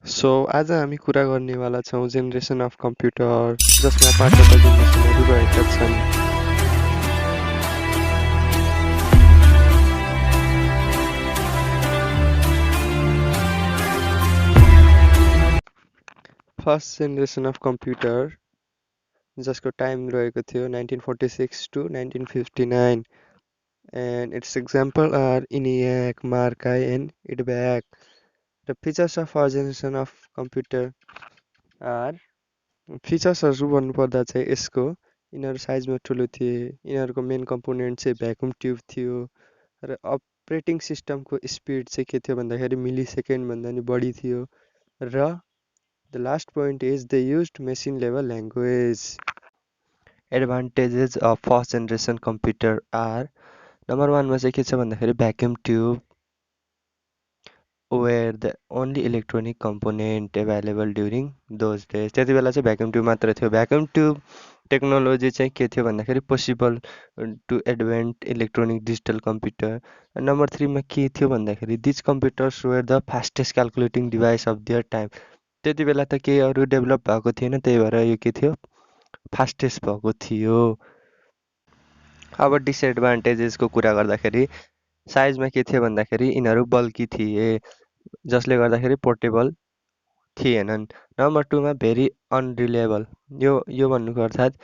आज हामी कुरा गर्नेवाला छौँ जेनेरेसन अफ कम्प्युटर जसमा 5वटा जेनेरेसनहरू रहेका छन्। फर्स्ट जेनेरेसन अफ कम्प्युटर जसको टाइम रहेको थियो 1946 to 1959 and its example are ENIAC, Mark-I and EDVAC. The features of first generation of computer are फिचर्सहरू भन्नुपर्दा चाहिँ यसको यिनीहरू साइजमा ठुलो थिए, यिनीहरूको मेन कम्पोनेन्ट चाहिँ भ्याकुम ट्युब थियो र अपरेटिङ सिस्टमको स्पिड चाहिँ के थियो भन्दाखेरि मिली सेकेन्डभन्दा नि बढी थियो र the last point is they used machine level language. Advantages of first generation computer are number 1मा चाहिँ के छ भन्दाखेरि vacuum tube were the only electronic component available during those days. त्यति बेला चाहिँ भ्याकुम ट्युब मात्र थियो। भ्याकुम ट्युब टेक्नोलोजी चाहिँ के थियो भन्दाखेरि possible to advent electronic digital computer. Number 3मा के थियो भन्दाखेरि these computers were the fastest calculating device of their time. त्यति बेला त केही अरू डेभलप भएको थिएन, त्यही भएर यो के थियो फास्टेस्ट भएको थियो। अब डिसएडभान्टेजेसको कुरा गर्दाखेरि साइजमा के थियो भन्दाखेरि यिनीहरू बल्की थिए जसले गर्दाखेरि पोर्टेबल थिएनन्। नम्बर 2मा भेरी अनरिलायबल, यो भन्नुको अर्थात्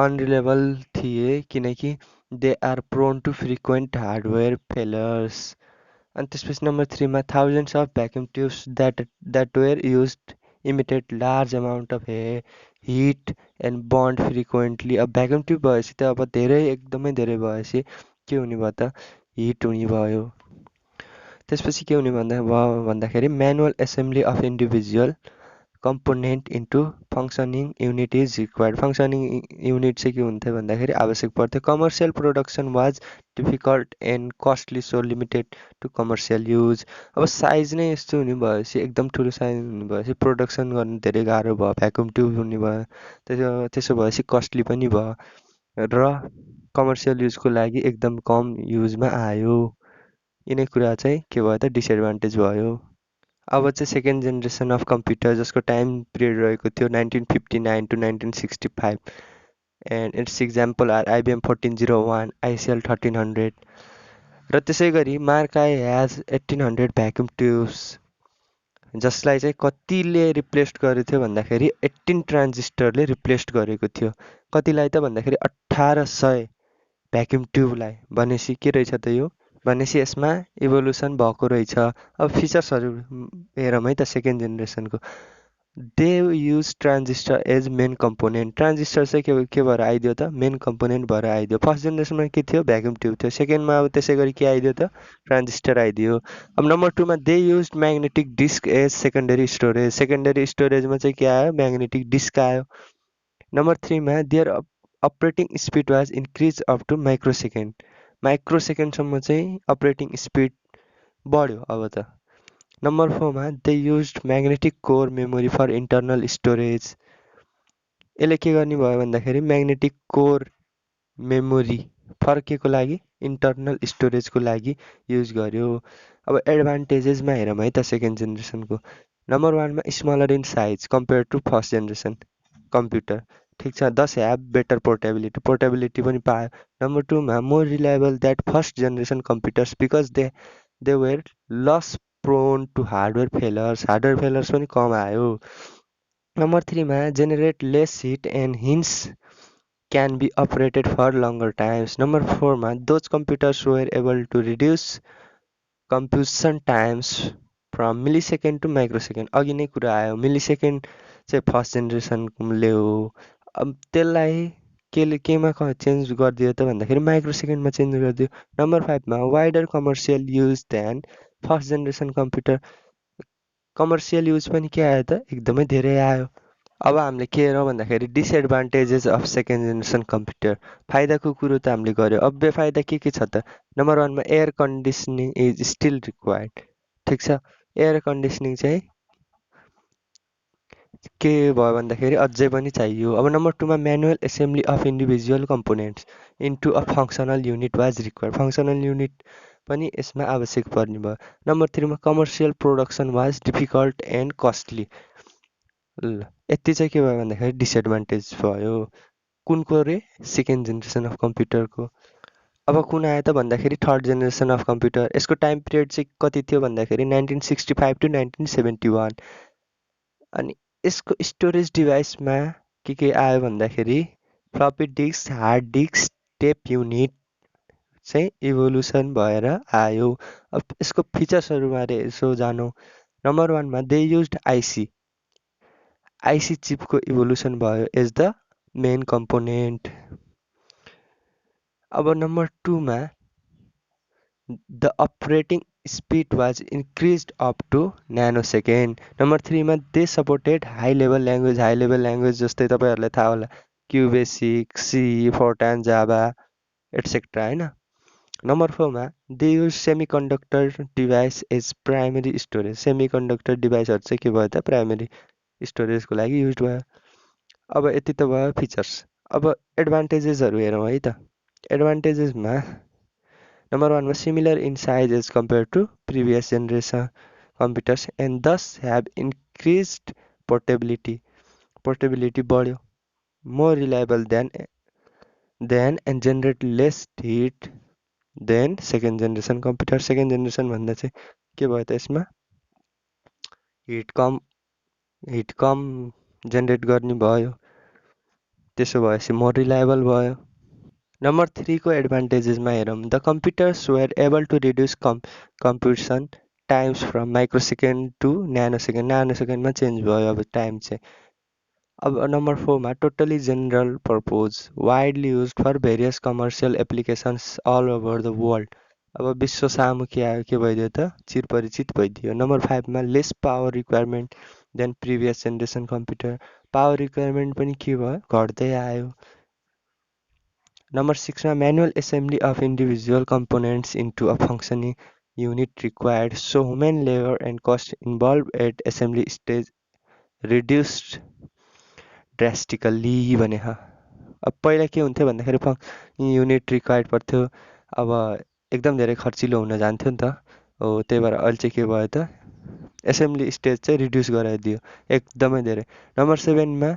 अनरिलायबल थिए किनकि they are prone to frequent hardware failures. अनि त्यसपछि नम्बर 3मा thousands of vacuum tubes that were used emitted large amount of heat and burned frequently. अब भ्याकुम ट्युब भएपछि त अब एकदमै धेरै भएपछि के हुने भयो त हिट हुने भयो। त्यसपछि के हुने भन्दाखेरि manual assembly of individual component into functioning unit is required. Functioning unit चाहिँ के हुन्थ्यो भन्दाखेरि आवश्यक पर्थ्यो। Commercial production was difficult and costly so limited to commercial use. अब साइज नै यस्तो हुने भएपछि एकदम ठुलो साइज हुने भएपछि प्रोडक्सन गर्नु धेरै गाह्रो भयो। भ्याकुम ट्युब हुने भयो, त्यसो भएपछि कस्टली पनि भयो र कमर्सियल युजको लागि एकदम कम युजमा आयो। यिनै कुरा चाहिँ के भयो त डिसएडभान्टेज भयो। अब चाहिँ सेकेन्ड जेनेरेसन अफ कम्प्युटर जसको टाइम पिरियड रहेको थियो 1959 to 1965 and its example are IBM 1401, ICL 1300 र त्यसै गरी मार्क-आई ह्याज 1800 भ्याकुम ट्युब्स जसलाई चाहिँ कतिले रिप्लेस गरेको थियो भन्दाखेरि 18 ट्रान्जिस्टरले रिप्लेस गरेको थियो। कतिलाई त भन्दाखेरि 1800 भ्याकुम ट्युबलाई। भनेपछि के रहेछ त यो भनेपछि यसमा इभोल्युसन भएको रहेछ। अब फिचर्सहरू हेरौँ है त सेकेन्ड जेनेरेसनको। They use transistor as main component. Transistor चाहिँ के भएर आइदियो त मेन कम्पोनेन्ट भएर आइदियो। फर्स्ट जेनेरेसनमा के थियो भ्याकुम ट्युब थियो, सेकेन्डमा अब त्यसै गरी के आइदियो त ट्रान्जिस्टर आइदियो। अब नम्बर 2मा they use magnetic disk as secondary storage. Secondary स्टोरेजमा चाहिँ के आयो म्याग्नेटिक डिस्क आयो। नम्बर 3मा their operating speed was increase up to माइक्रो सेकेन्डसम्म चाहिँ अपरेटिङ स्पिड बढ्यो अब त। नम्बर 4मा they used magnetic core memory for internal storage. यसले के गर्ने भयो भन्दाखेरि म्याग्नेटिक कोर मेमोरी फर के को लागि इन्टरनल स्टोरेजको लागि युज गर्यो। अब एडभान्टेजेसमा हेरौँ है त सेकेन्ड जेनेरेसनको। नम्बर 1मा smaller in size compare to first generation computer, ठिक छ। दस ह्याभ बेटर पोर्टेबिलिटी पनि पायो। नम्बर 2मा more reliable that first generation computers because they were less prone to hardware failures पनि कम आयो। नम्बर 3मा generate less heat and hence can be operated for longer times. Number 4मा those computers were able to reduce computation times from millisecond to microsecond. अघि नै कुरा आयो मिलिसेकेन्ड चाहिँ फर्स्ट जेनेरेसनले हो। अब त्यसलाई केमा चेन्ज गरिदियो त भन्दाखेरि माइक्रोसेकेन्डमा चेन्ज गरिदियो। नम्बर 5मा wider commercial use than first generation computer. Commercial use पनि के आयो त एकदमै धेरै आयो। अब हामीले के हेरौँ भन्दाखेरि disadvantages of second generation computer. फाइदाको कुरो त हामीले गऱ्यो, अब बेफाइदा के छ त। नम्बर 1मा air conditioning is still required, ठिक छ। एयर कन्डिसनिङ चाहिँ के भयो भन्दाखेरि अझै पनि चाहियो। अब नम्बर 2मा manual assembly of individual components into a functional unit was required. Functional unit पनि यसमा आवश्यक पर्ने भयो। नम्बर 3 मा commercial production was difficult and costly. ल यति चाहिँ के भयो भन्दाखेरि डिसएडभान्टेज भयो। कुनको रे? सेकेन्ड जेनेरेसन अफ कम्प्युटरको। अब कुन आयो त भन्दाखेरि थर्ड जेनेरेसन अफ कम्प्युटर। यसको टाइम पिरियड चाहिँ कति थियो भन्दाखेरि 1965 टु 1971। अनि यसको स्टोरेज डिभाइसमा के आयो भन्दाखेरि floppy disk, hard disk, tape unit चाहिँ इभोल्युसन भएर आयो। अब यसको फिचर्सहरूबारे यसो जानौँ। नम्बर 1 मा दे युज्ड आइसी। आइसी चिपको इभोल्युसन भयो एज द मेन कम्पोनेन्ट। अब नम्बर 2 मा the operating speed was increased up to nanosecond. Number 3 मा they supported high level language. High level language जस्तै तपाईँहरूलाई थाहा होला क्युबेसिक, सी, फोर्टान, जाभा एटसेट्रा होइन। नम्बर 4 मा they use semiconductor device as primary storage. सेमिकन्डक्टर डिभाइसहरू चाहिँ के भयो त प्राइमेरी स्टोरेजको लागि युज भयो। अब यति त भयो फिचर्स। अब एडभान्टेजेसहरू हेरौँ है त। एडभान्टेजेसमा Number 1 was similar in size as compared to previous generation computers and thus have increased portability. Portability बढ्यो. More reliable than and generate less heat than second generation computer. Second generation भन्दा चाहिँ के भयो त यसमा हिट कम generate गर्ने भयो। त्यसो भएपछि मोर रिलायबल भयो। नम्बर 3 को एडभान्टेजेसमा हेरौँ। The computers were able to reduce computation times from microsecond to nanosecond. न्यानोसेकेन्डमा चेन्ज भयो अब टाइम चाहिँ। अब नम्बर 4 मा totally general purpose widely use for various commercial applications all over the world. अब विश्व सामु के आयो के भइदियो त चिरपरिचित भइदियो। नम्बर 5 मा less power requirement than previous generation computer. Power requirement पनि के भयो घट्दै आयो। Number 6 मा manual assembly of individual components into a functioning unit required, so human labor and cost involved at assembly stage reduced drastically भने अब पहिला के हुन्थ्यो भन्दाखेरि फङ्क्सनिङ युनिट रिक्वायर्ड पर्थ्यो। अब एकदम धेरै खर्चिलो हुन जान्थ्यो नि त हो। त्यही भएर अहिले चाहिँ के भयो त एसेम्ब्ली स्टेज चाहिँ रिड्युस गराइदियो एकदमै धेरै। नम्बर 7 मा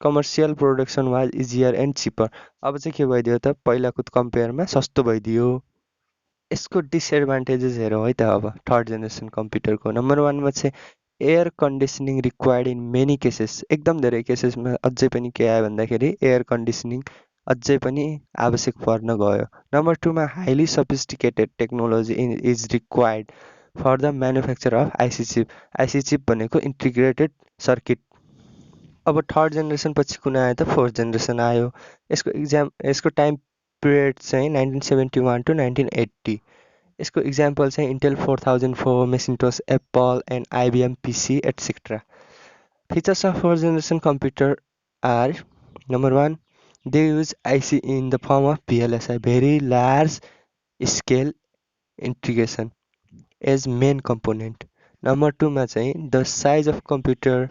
commercial production was easier and cheaper. अब चाहिँ के भइदियो त पहिलाको कम्पेयरमा सस्तो भइदियो। यसको डिसएडभान्टेजेस हेरौँ है त। अब थर्ड जेनेरेसन कम्प्युटरको नम्बर 1 मा चाहिँ air conditioning required in many cases. एकदम धेरै केसेसमा अझै पनि के आयो भन्दाखेरि एयर कन्डिसनिङ अझै पनि आवश्यक पर्न गयो। नम्बर 2 मा highly sophisticated technology is required for the manufacture of IC chip. IC chip भनेको इन्टिग्रेटेड सर्किट। अब थर्ड जेनेरेसन पछि कुन आयो त फोर्थ जेनेरेसन आयो। यसको टाइम पिरियड चाहिँ 1971 टु 1980। यसको इक्जाम्पल चाहिँ Intel 4004, Macintosh, Apple and IBM PC etcetera. Features of fourth generation computer are number 1 they use IC in the form of VLSI very large scale integration as main component. Number 2 मा चाहिँ the size of computer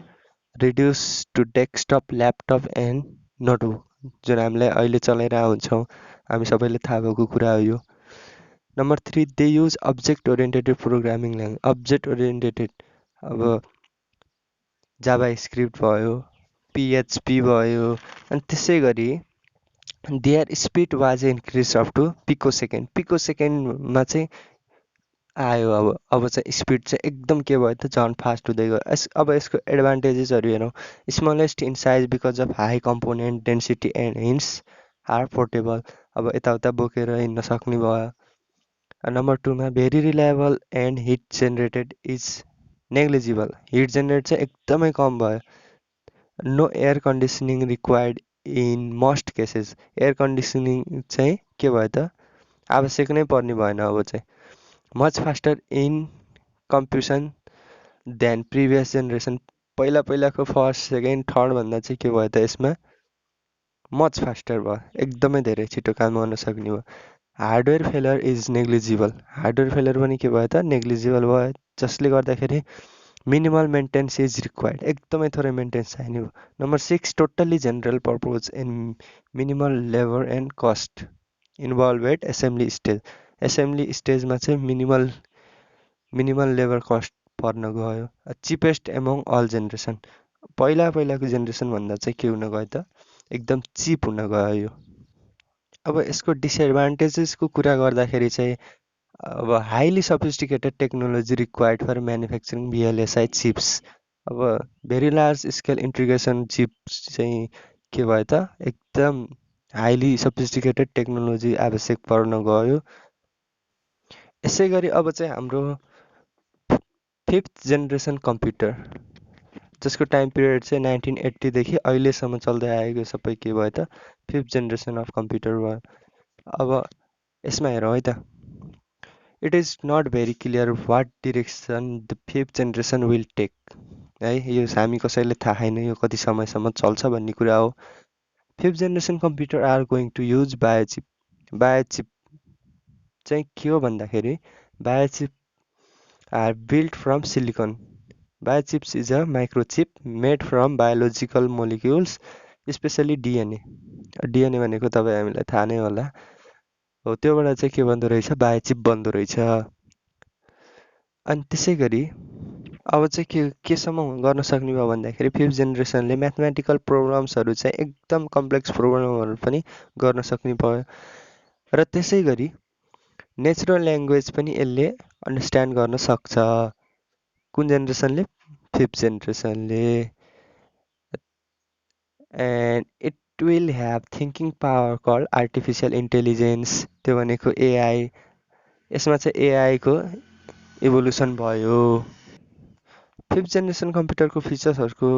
reduce to desktop, laptop and notebook, जुन हामीले अहिले चलाइरहेको हुन्छौँ। हामी सबैले थाहा भएको कुरा हो यो। Number 3 they use object oriented programming language. Object oriented अब जाभा स्क्रिप्ट भयो, पिएचपी भयो। अनि त्यसै गरी their speed was increase up to picosecond. पिको सेकेन्डमा चाहिँ आयो। अब चाहिँ स्पिड चाहिँ एकदम के भयो त झन् फास्ट हुँदै गयो। अब यसको एडभान्टेजेसहरू हेरौँ। Smallest in size because of high component density and hence are portable. अब यताउता बोकेर हिँड्न सक्ने भयो। नम्बर 2 मा very reliable and heat generated is negligible. Heat generate चाहिँ एकदमै कम भयो। No air conditioning required in most cases. Air conditioning चाहिँ के भयो त आवश्यक नै पर्ने भएन। अब चाहिँ much faster in computation than previous generation. पहिलाको फर्स्ट सेकेन्ड थर्ड भन्दा चाहिँ के भयो त यसमा मच फास्टर भयो, एकदमै धेरै छिटो काम गर्न सक्ने भयो। Hardware failure is negligible. Hardware failure पनि के भयो त नेग्लिजिबल भयो, जसले गर्दाखेरि मिनिमल मेन्टेन्स इज रिक्वायर्ड। एकदमै थोरै मेन्टेन्स चाहिने भयो। Number 6 totally general purpose and minimal labour and cost involve at assembly stage. Assembly स्टेजमा चाहिँ मिनिमल लेबर कस्ट पर्न गयो, चिपेस्ट एमङ अल जेनेरेसन। पहिलाको जेनेरेसनभन्दा चाहिँ के हुन गयो त, एकदम चिप हुन गयो यो। अब यसको डिसएडभान्टेजेसको कुरा गर्दाखेरि चाहिँ अब highly sophisticated technology required for manufacturing VLSI chips. अब very large scale integration chips चाहिँ के भयो त, एकदम हाइली सफिस्टिकेटेड टेक्नोलोजी आवश्यक पर्न गयो। यसै गरी अब चाहिँ हाम्रो 5th जेनेरेसन कम्प्युटर, जसको टाइम पिरियड चाहिँ 1980 देखि अहिलेसम्म चल्दै आएको सबै के भयो त, 5th जेनेरेसन अफ कम्प्युटर भयो। अब यसमा हेरौँ है त, it is not very clear what direction the 5th generation will take है। यो हामी कसैले थाहा छैन यो कति समयसम्म चल्छ भन्ने कुरा हो। 5th generation computer are going to use biochip. Biochip चाहिँ के हो भन्दाखेरि, biochip are build from silicon. Biochips is a microchip made from biological molecules, especially DNA. DNA भनेको तपाईँ हामीलाई थाहा नै होला हो, त्योबाट चाहिँ के बन्दो रहेछ, बायोचिप बन्दो रहेछ। अनि त्यसै गरी अब चाहिँ केसम्म गर्न सक्ने भयो भन्दाखेरि 5th जेनेरेसनले म्याथमेटिकल प्रोग्राम्सहरू चाहिँ एकदम कम्प्लेक्स प्रोग्रामहरू पनि गर्न सक्ने भयो। र त्यसै गरी नेचुरल ल्याङ्ग्वेज पनि यसले अन्डरस्ट्यान्ड गर्न सक्छ। कुन जेनेरेसनले? 5th जेनेरेसनले। And it will have thinking power called artificial intelligence, त्यो भनेको एआई। यसमा चाहिँ एआईको इभोल्युसन भयो। 5th जेनेरेसन कम्प्युटरको फिचर्सहरूको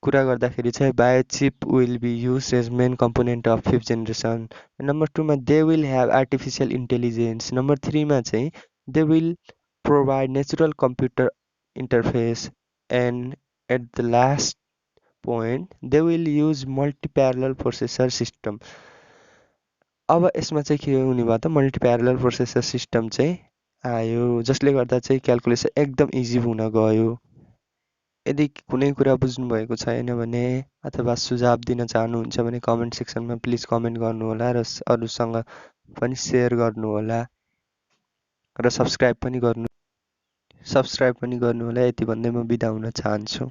कुरा गर्दाखेरि चाहिँ biochip will be use as main component of 5th generation. Number 2मा they will have artificial intelligence. Number 3मा चाहिँ they will provide natural computer interface. And at the last point they will use multi-parallel processor system। अब यसमा चाहिँ के हुने भयो त, मल्टिप्यारलल प्रोसेसर सिस्टम चाहिँ आयो, जसले गर्दा चाहिँ क्यालकुलेसन एकदम इजी हुन गयो। यदि कुनै कुरा बुझ्नु भएको छैन भने अथवा सुझाव दिन चाहनुहुन्छ भने कमेन्ट सेक्सनमा प्लिज कमेन्ट गर्नुहोला र अरूसँग पनि सेयर गर्नुहोला र सब्सक्राइब पनि गर्नुहोला। यति भन्दै म बिदा हुन चाहन्छु।